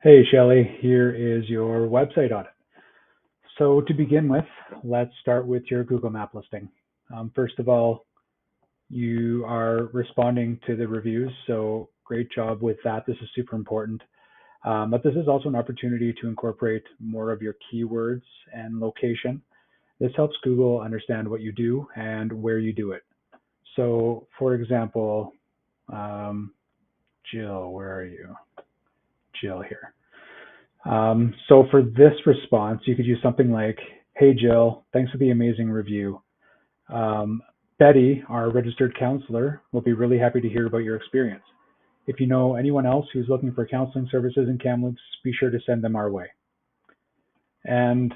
Hey Shelly, here is your website audit. So to begin with, let's start with your Google Map listing. First of all, you are responding to the reviews, so great job with that. This is super important. But this is also an opportunity to incorporate more of your keywords and location. This helps Google understand what you do and where you do it. So for example, Jill, where are you? Jill here. So for this response, you could use something like, "Hey Jill, thanks for the amazing review. Um, Betty, our registered counselor, will be really happy to hear about your experience. If you know anyone else who's looking for counseling services in Kamloops, be sure to send them our way." And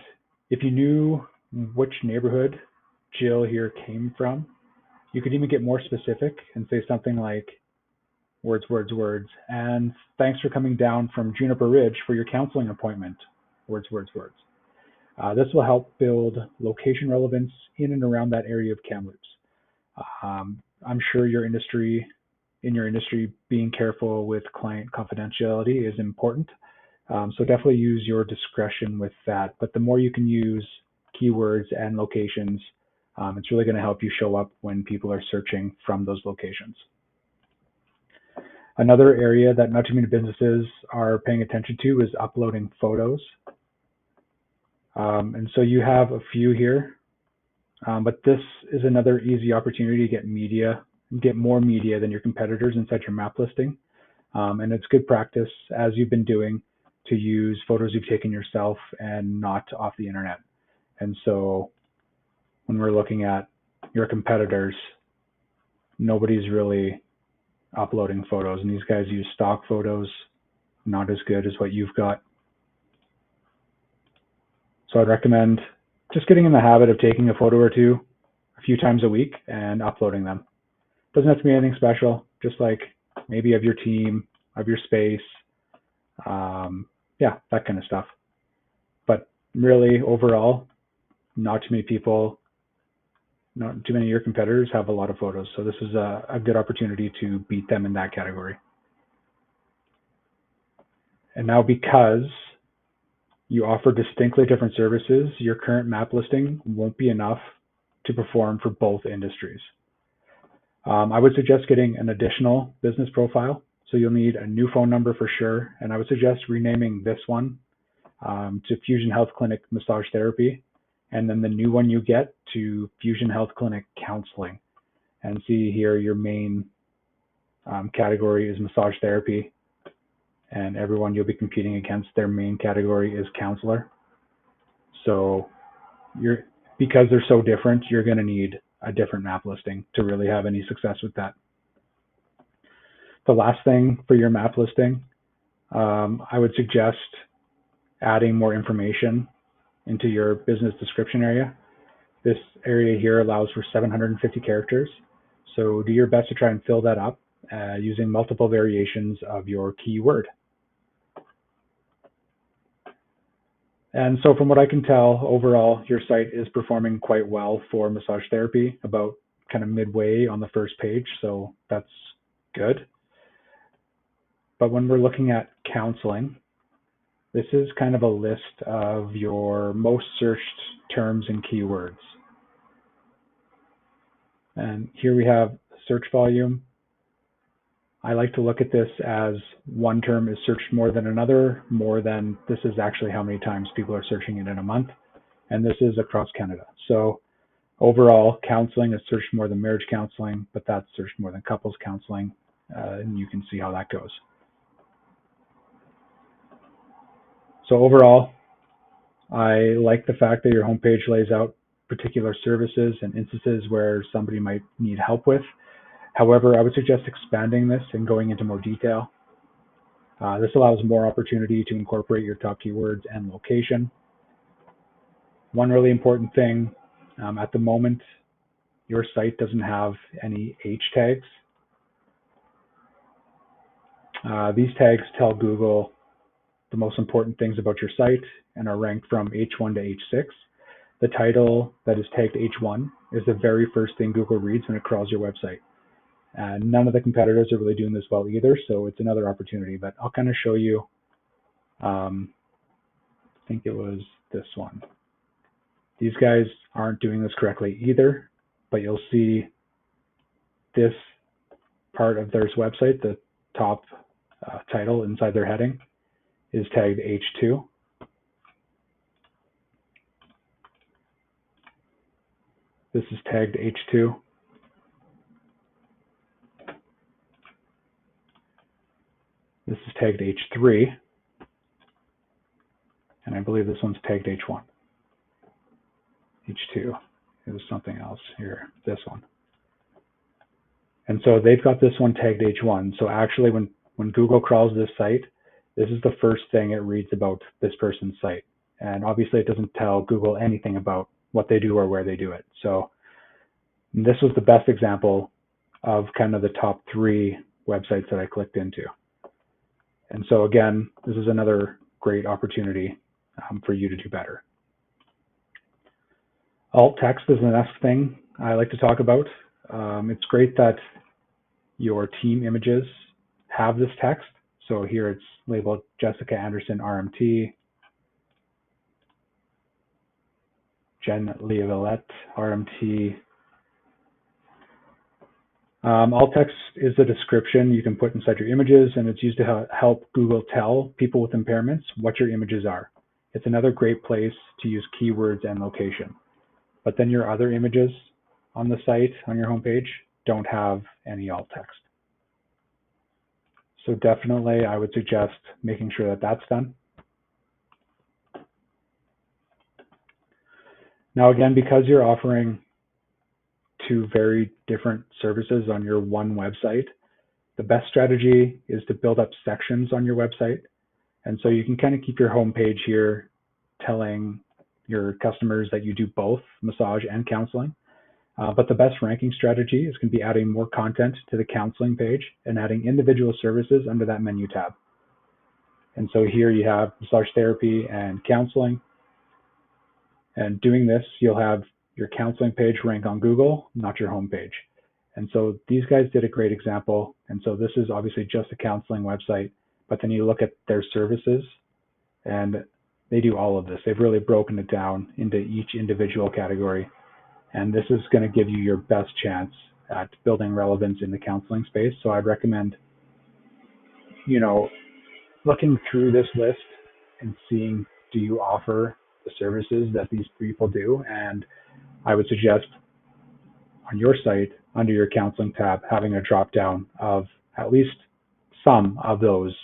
if you knew which neighborhood Jill here came from, you could even get more specific and say something like, words, words, words. "And thanks for coming down from Juniper Ridge for your counseling appointment." Words, words, words. This will help build location relevance in and around that area of Kamloops. I'm sure in your industry, being careful with client confidentiality is important. So definitely use your discretion with that. But the more you can use keywords and locations, it's really going to help you show up when people are searching from those locations. Another area that not too many businesses are paying attention to is uploading photos. And so you have a few here, but this is another easy opportunity to get more media than your competitors inside your map listing. And it's good practice, as you've been doing, to use photos you've taken yourself and not off the internet. And so when we're looking at your competitors, nobody's really uploading photos, and these guys use stock photos, not as good as what you've got. So I'd recommend just getting in the habit of taking a photo or two a few times a week and uploading them. Doesn't have to be anything special, just like maybe of your team, of your space, yeah, that kind of stuff. But really, overall, not too many of your competitors have a lot of photos. So this is a good opportunity to beat them in that category. And now, because you offer distinctly different services, your current map listing won't be enough to perform for both industries. I would suggest getting an additional business profile. So you'll need a new phone number for sure. And I would suggest renaming this one to Fusion Health Clinic Massage Therapy. And then the new one you get to Fusion Health Clinic Counseling. And see here, your main category is massage therapy. And everyone you'll be competing against, their main category is counselor. So because they're so different, you're going to need a different map listing to really have any success with that. The last thing for your map listing, I would suggest adding more information into your business description area. This area here allows for 750 characters. So do your best to try and fill that up using multiple variations of your keyword. And so from what I can tell, overall, your site is performing quite well for massage therapy, about kind of midway on the first page. So that's good. But when we're looking at counseling, this is kind of a list of your most searched terms and keywords. And here we have search volume. I like to look at this as one term is searched more than another, more than this is actually how many times people are searching it in a month. And this is across Canada. So overall, counseling is searched more than marriage counseling, but that's searched more than couples counseling. And you can see how that goes. So overall, I like the fact that your homepage lays out particular services and instances where somebody might need help with. However, I would suggest expanding this and going into more detail. This allows more opportunity to incorporate your top keywords and location. One really important thing, at the moment, your site doesn't have any H tags. These tags tell Google the most important things about your site and are ranked from H1 to H6. The title that is tagged H1 is the very first thing Google reads when it crawls your website. And none of the competitors are really doing this well either, so it's another opportunity. But I'll kind of show you I think it was this one. These guys aren't doing this correctly either, but you'll see this part of their website, the top title inside their heading, is tagged H2. This is tagged H2. This is tagged H3. And I believe this one's tagged H1. H2 is something else here, this one. And so they've got this one tagged H1. So actually when Google crawls this site, this is the first thing it reads about this person's site. And obviously it doesn't tell Google anything about what they do or where they do it. So this was the best example of kind of the top 3 websites that I clicked into. And so again, this is another great opportunity for you to do better. Alt text is the next thing I like to talk about. It's great that your team images have this text. So here it's labeled Jessica Anderson RMT, Jen Leavalette RMT. Alt text is the description you can put inside your images, and it's used to help Google tell people with impairments what your images are. It's another great place to use keywords and location. But then your other images on the site, on your homepage, don't have any alt text. So definitely I would suggest making sure that that's done. Now again, because you're offering 2 very different services on your one website, the best strategy is to build up sections on your website. And so you can kind of keep your homepage here telling your customers that you do both massage and counseling. But the best ranking strategy is going to be adding more content to the counseling page and adding individual services under that menu tab. And so here you have massage therapy and counseling. And doing this, you'll have your counseling page rank on Google, not your homepage. And so these guys did a great example. And so this is obviously just a counseling website, but then you look at their services and they do all of this. They've really broken it down into each individual category. And this is going to give you your best chance at building relevance in the counseling space. So I'd recommend, looking through this list and seeing, do you offer the services that these people do? And I would suggest on your site, under your counseling tab, having a drop down of at least some of those.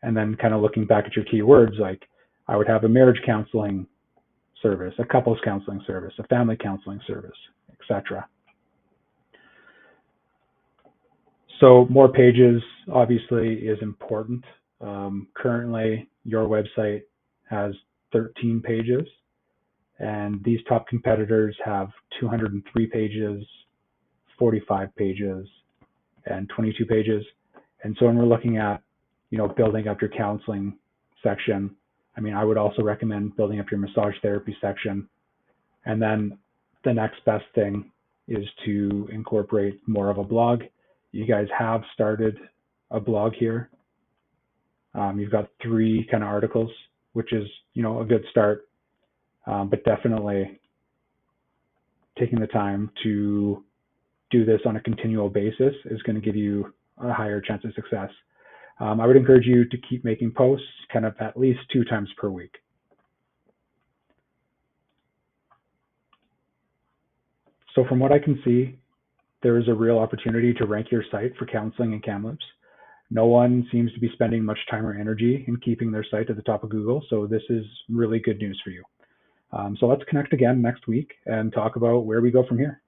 And then kind of looking back at your keywords, like I would have a marriage counseling service, a couples counseling service, a family counseling service, etc. So more pages obviously is important. Currently, your website has 13 pages, and these top competitors have 203 pages, 45 pages, and 22 pages. And so when we're looking at, building up your counseling section, I would also recommend building up your massage therapy section. And then the next best thing is to incorporate more of a blog. You guys have started a blog here. You've got 3 kind of articles, which is, a good start. But definitely taking the time to do this on a continual basis is going to give you a higher chance of success. I would encourage you to keep making posts kind of at least 2 times per week. So from what I can see, there is a real opportunity to rank your site for counseling and Kamloops. No one seems to be spending much time or energy in keeping their site at the top of Google, so this is really good news for you. So let's connect again next week and talk about where we go from here.